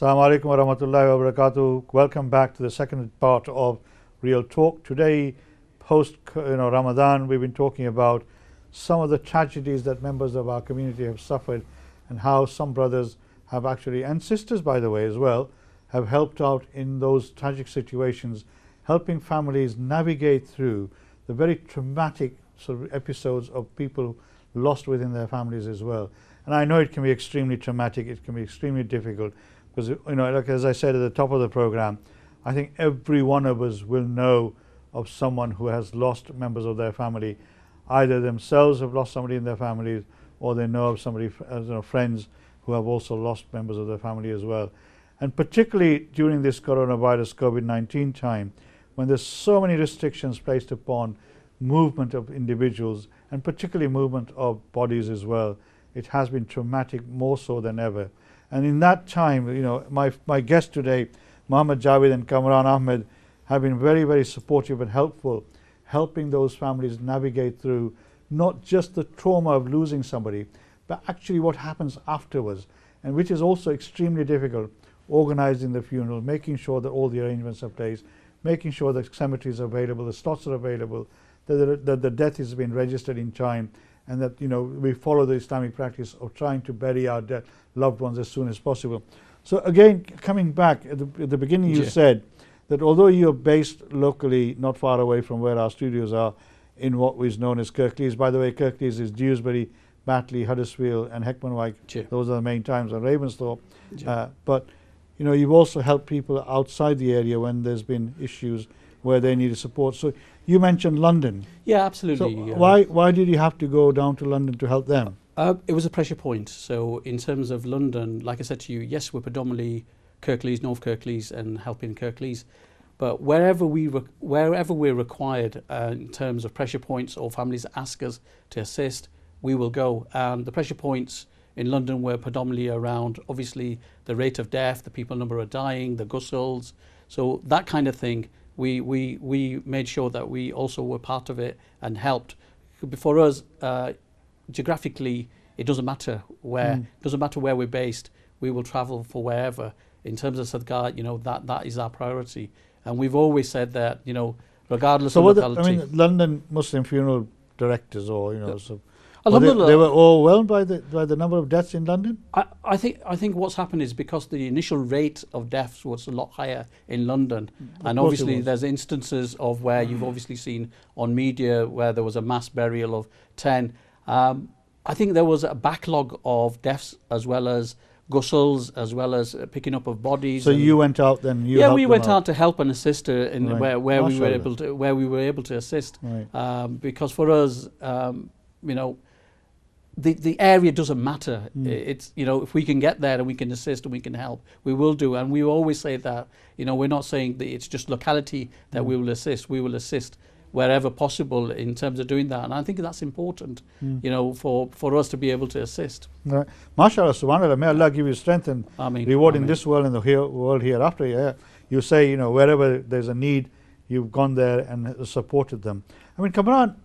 Assalamu alaikum wa rahmatullahi wa barakatuh. Welcome back to the second part of Real Talk. Today, post Ramadan, we've been talking about some of the tragedies that members of our community have suffered and how some brothers have actually, and sisters by the way as well, have helped out in those tragic situations, helping families navigate through the very traumatic sort of episodes of people lost within their families as well. And I know it can be extremely traumatic, it can be extremely difficult, because like as I said at the top of the program, I think every one of us will know of someone who has lost members of their family. Either themselves have lost somebody in their families, or they know of somebody, friends who have also lost members of their family as well. And particularly during this coronavirus COVID-19 time, when there's so many restrictions placed upon movement of individuals and particularly movement of bodies as well, it has been traumatic more so than ever. And in that time, my guests today, Muhammad Javed and Kamran Ahmed, have been very, very supportive and helpful, helping those families navigate through not just the trauma of losing somebody, but actually what happens afterwards, and which is also extremely difficult. Organizing the funeral, making sure that all the arrangements are placed, making sure the cemeteries are available, the slots are available, that the death has been registered in time, and that we follow the Islamic practice of trying to bury our loved ones as soon as possible. So again, coming back at the beginning, you said that although you're based locally not far away from where our studios are in what is known as Kirklees, by the way, Kirklees is Dewsbury, Batley, Huddersfield and Heckmanwike. Those are the main times, and Ravensthorpe. But you've also helped people outside the area when there's been issues where they needed support. So you mentioned London. Yeah, absolutely. So why did you have to go down to London to help them? It was a pressure point. So in terms of London, like I said to you, yes, we're predominantly Kirklees, North Kirklees and helping Kirklees. But wherever we're required in terms of pressure points or families ask us to assist, we will go. And the pressure points in London were predominantly around, obviously, the rate of death, the people number are dying, the ghustls. So that kind of thing, we made sure that we also were part of it and helped. For us, geographically, it doesn't matter where, we're based. We will travel for wherever. In terms of Sadaqah, that is our priority. And we've always said that, regardless of locality. London Muslim funeral directors, or they were overwhelmed by the number of deaths in London. I think what's happened is because the initial rate of deaths was a lot higher in London, and obviously there's instances of where you've obviously seen on media where there was a mass burial of 10. I think there was a backlog of deaths as well as ghustls, as well as picking up of bodies. So you went out then? We went out to help and assist in where we were able to assist. Because for us, the area doesn't matter. It's if we can get there and we can assist and we can help, we will do. And we always say that we're not saying that it's just locality that we will assist. We will assist wherever possible in terms of doing that, and I think that's important. For us to be able to assist. Right. MashaAllah, subhanAllah, may Allah give you strength and reward in this world and the world hereafter. Yeah. You say wherever there's a need, you've gone there and supported them. Kamran,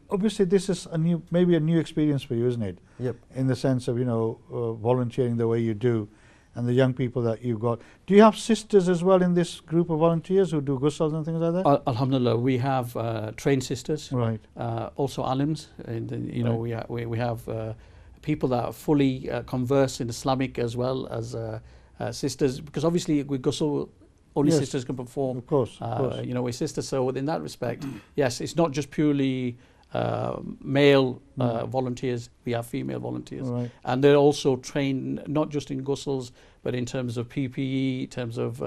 obviously this is maybe a new experience for you, isn't it? Yep. In the sense of volunteering the way you do, and the young people that you've got. Do you have sisters as well in this group of volunteers who do ghusls and things like that? Alhamdulillah, we have trained sisters. Right. Also alims, and we have people that are fully converse in Islamic as well as sisters, because obviously with ghusl only sisters can perform. Of course. We're sisters, so in that respect, yes, it's not just purely male volunteers, we have female volunteers. Right. And they're also trained not just in ghusls, but in terms of PPE, in terms of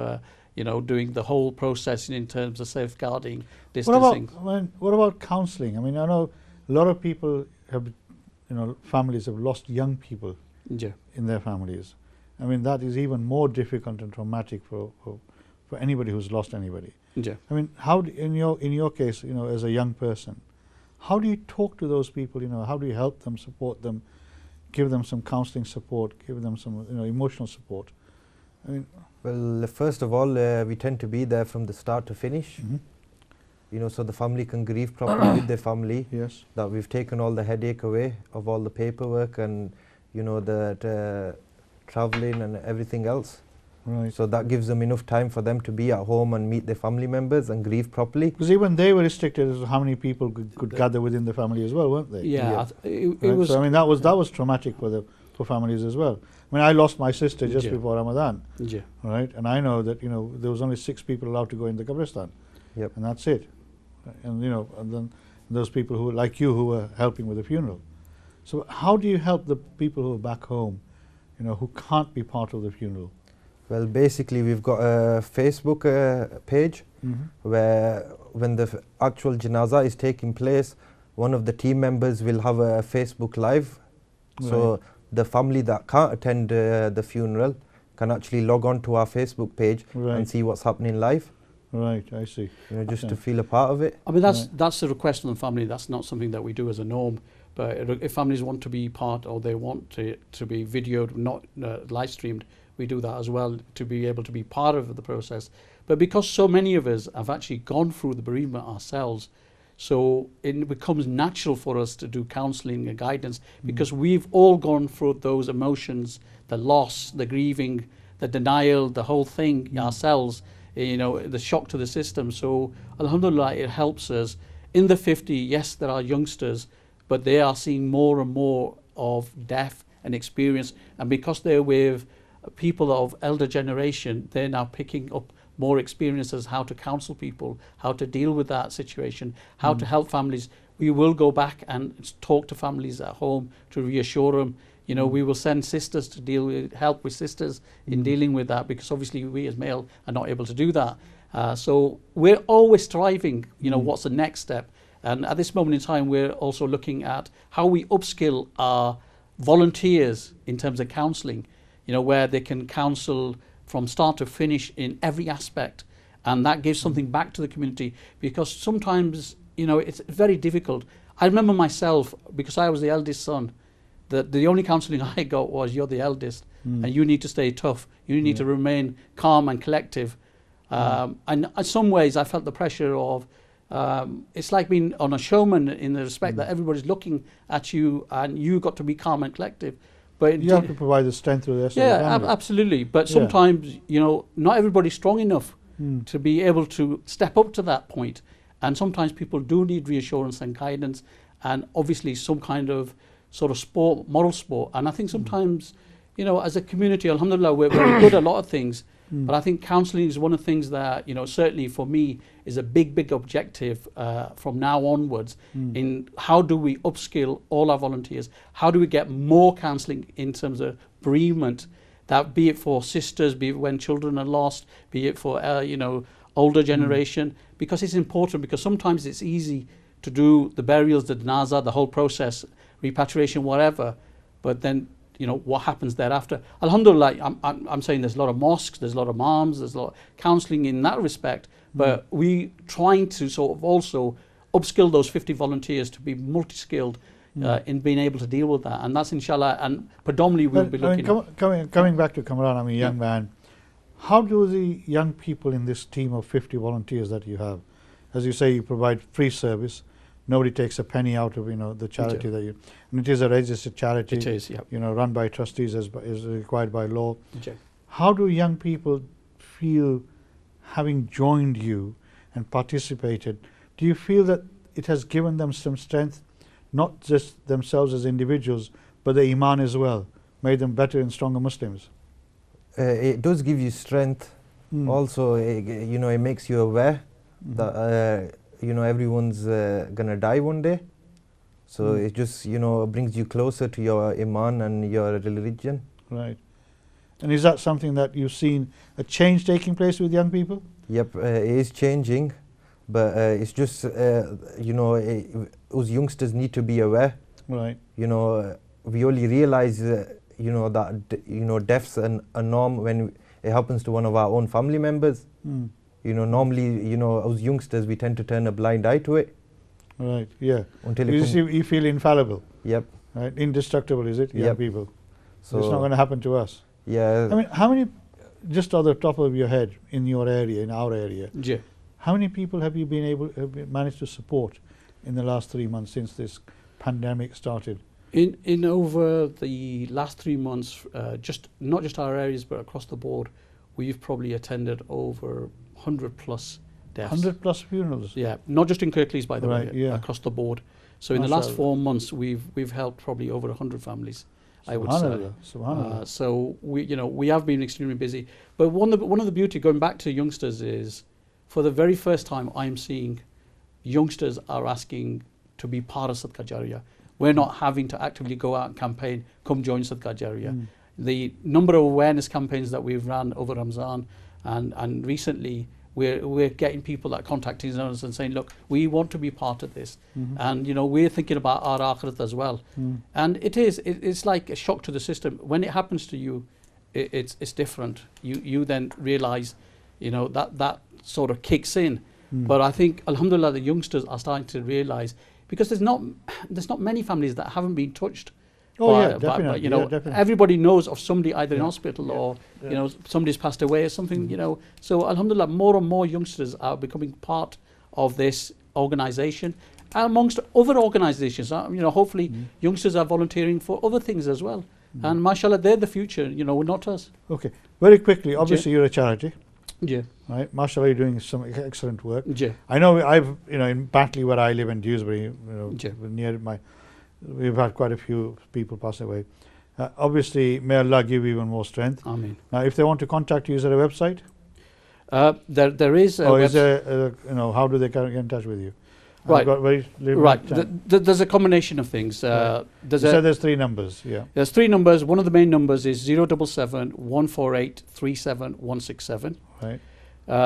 doing the whole process in terms of safeguarding, distancing. What about counselling? I know a lot of people have, families have lost young people in their families. That is even more difficult and traumatic for anybody who's lost anybody. How in your case, as a young person, how do you talk to those people? How do you help them, support them, give them some counselling support, give them some emotional support? Well, first of all, we tend to be there from the start to finish. So the family can grieve properly with their family. Yes. That we've taken all the headache away of all the paperwork and the travelling and everything else. Right. So that gives them enough time for them to be at home and meet their family members and grieve properly. Because even they were restricted as to how many people could gather within the family as well, weren't they? Yeah, it Right? was. So I mean that was traumatic for families as well. I mean I lost my sister just Yeah. before Ramadan, Yeah. right? And I know that there was only 6 people allowed to go in the Qabristan, Yep. and that's it. And and then those people who like you who were helping with the funeral. So how do you help the people who are back home, who can't be part of the funeral? Well, basically we've got a Facebook page where when the actual janazah is taking place, one of the team members will have a Facebook live. So Right. the family that can't attend the funeral can actually log on to our Facebook page Right. and see what's happening live, Right, I see. just Okay. to feel a part of it. I mean, Right. that's a request from the family. That's not something that we do as a norm. But if families want to be part, or they want to be videoed, not live streamed, we do that as well to be able to be part of the process. But because so many of us have actually gone through the bereavement ourselves, so it becomes natural for us to do counselling and guidance because we've all gone through those emotions, the loss, the grieving, the denial, the whole thing ourselves, the shock to the system. So alhamdulillah, it helps us. In the 50, yes, there are youngsters, but they are seeing more and more of death and experience. And because they're with people of elder generation, they're now picking up more experiences, how to counsel people, how to deal with that situation, how to help families. We will go back and talk to families at home to reassure them. We will send sisters to help with sisters in dealing with that, because obviously we as male are not able to do that. So we're always striving, what's the next step? And at this moment in time, we're also looking at how we upskill our volunteers in terms of counselling, where they can counsel from start to finish in every aspect. And that gives something back to the community, because sometimes, it's very difficult. I remember myself, because I was the eldest son, that the only counselling I got was, you're the eldest and you need to stay tough. You need to remain calm and collective. And in some ways I felt the pressure of, it's like being on a showman in the respect that everybody's looking at you and you got to be calm and collective. But You have to provide the strength to the rest of the family. absolutely. But sometimes, not everybody's strong enough to be able to step up to that point. And sometimes people do need reassurance and guidance, and obviously some kind of sort of sport, moral support. And I think sometimes, as a community, alhamdulillah, we're very good at a lot of things. But I think counselling is one of the things that, certainly for me, is a big objective from now onwards in how do we upskill all our volunteers? How do we get more counselling in terms of bereavement, that be it for sisters, be it when children are lost, be it for, older generation, because it's important, because sometimes it's easy to do the burials, the janazah, the whole process, repatriation, whatever, but then what happens thereafter. Alhamdulillah, I'm saying there's a lot of mosques, there's a lot of imams, there's a lot of counselling in that respect, but we trying to sort of also upskill those 50 volunteers to be multi-skilled in being able to deal with that, and that's inshallah, and predominantly we'll be looking at. Coming back to Kamran, I'm a young man. How do the young people in this team of 50 volunteers that you have, as you say, you provide free service, nobody takes a penny out of the charity that you, and it is a registered charity. It is, yeah. Run by trustees as is required by law. Okay. How do young people feel having joined you and participated? Do you feel that it has given them some strength, not just themselves as individuals, but the iman as well, made them better and stronger Muslims? It does give you strength. Also, it makes you aware that everyone's gonna die one day. So it just brings you closer to your iman and your religion. Right. And is that something that you've seen a change taking place with young people? Yep, it is changing, but it's just us youngsters need to be aware. Right. We only realize that death's a norm when it happens to one of our own family members. Normally, as youngsters, we tend to turn a blind eye to it. Right, yeah. Until you feel infallible. Yep. Right, indestructible, is it? Young people. So it's not going to happen to us. Yeah. I mean, how many, just on the top of your head, in your area, in our area, how many people have you managed to support in the last 3 months since this pandemic started? In over the last 3 months, not just our areas, but across the board, we've probably attended over 100 plus deaths. 100 plus funerals. Yeah, not just in Kirklees, by the Right, way, yeah. across the board. So in the last Mashallah. 4 months, we've helped probably over 100 families, I would say. Subhanallah, subhanallah. So we have been extremely busy. But one of the beauty, going back to youngsters, is for the very first time I'm seeing youngsters are asking to be part of Sadaqah Jariyah. We're not having to actively go out and campaign, come join Sadaqah Jariyah. The number of awareness campaigns that we've run over Ramzan and recently, we're getting people that are contacting us and saying, look, we want to be part of this. And we're thinking about our akhirat as well. And it's like a shock to the system. When it happens to you, it's different. You then realize, that sort of kicks in. But I think, alhamdulillah, the youngsters are starting to realize, because there's not many families that haven't been touched. Definitely. Everybody knows of somebody either in hospital or somebody's passed away or something. So alhamdulillah, more and more youngsters are becoming part of this organization, amongst other organizations. Hopefully youngsters are volunteering for other things as well. And mashallah, they're the future. Not us. Okay, very quickly. Obviously, you're a charity. Yeah. Right, mashallah, you're doing some excellent work. Yeah. I know in Batley where I live in Dewsbury, near we've had quite a few people pass away. Obviously, may Allah give you even more strength. Ameen. Now, if they want to contact you, is there a website? There is. Or is there? How do they get in touch with you? Right. I've got very limited time. There's a combination of things. You said there's 3 numbers. Yeah. There's 3 numbers. One of the main numbers is 077 148 37167. Right.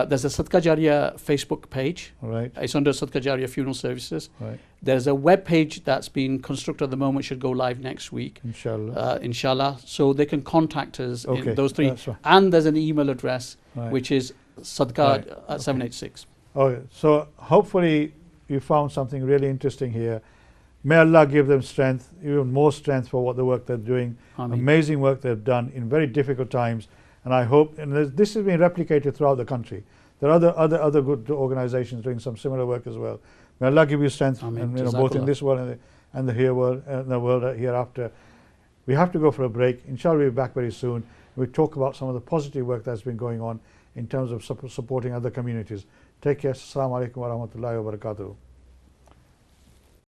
There's a Sadaqah Jariyah Facebook page. Right. It's under Sadaqah Jariyah Funeral Services. Right. There's a web page that's been constructed at the moment, should go live next week. Inshallah. Inshallah. So they can contact us in those 3. That's right. And there's an email address, Right. which is sadaqah at 786. Okay. So hopefully you found something really interesting here. May Allah give them strength, even more strength for what the work they're doing. Ameen. Amazing work they've done in very difficult times. And I hope, and this has been replicated throughout the country. There are other good organizations doing some similar work as well. May Allah give you strength, Ameen. and both in this world and the world hereafter. We have to go for a break. Inshallah, we'll be back very soon. We'll talk about some of the positive work that's been going on in terms of supporting other communities. Take care. Assalamu alaikum wa rahmatullahi wa barakatuh.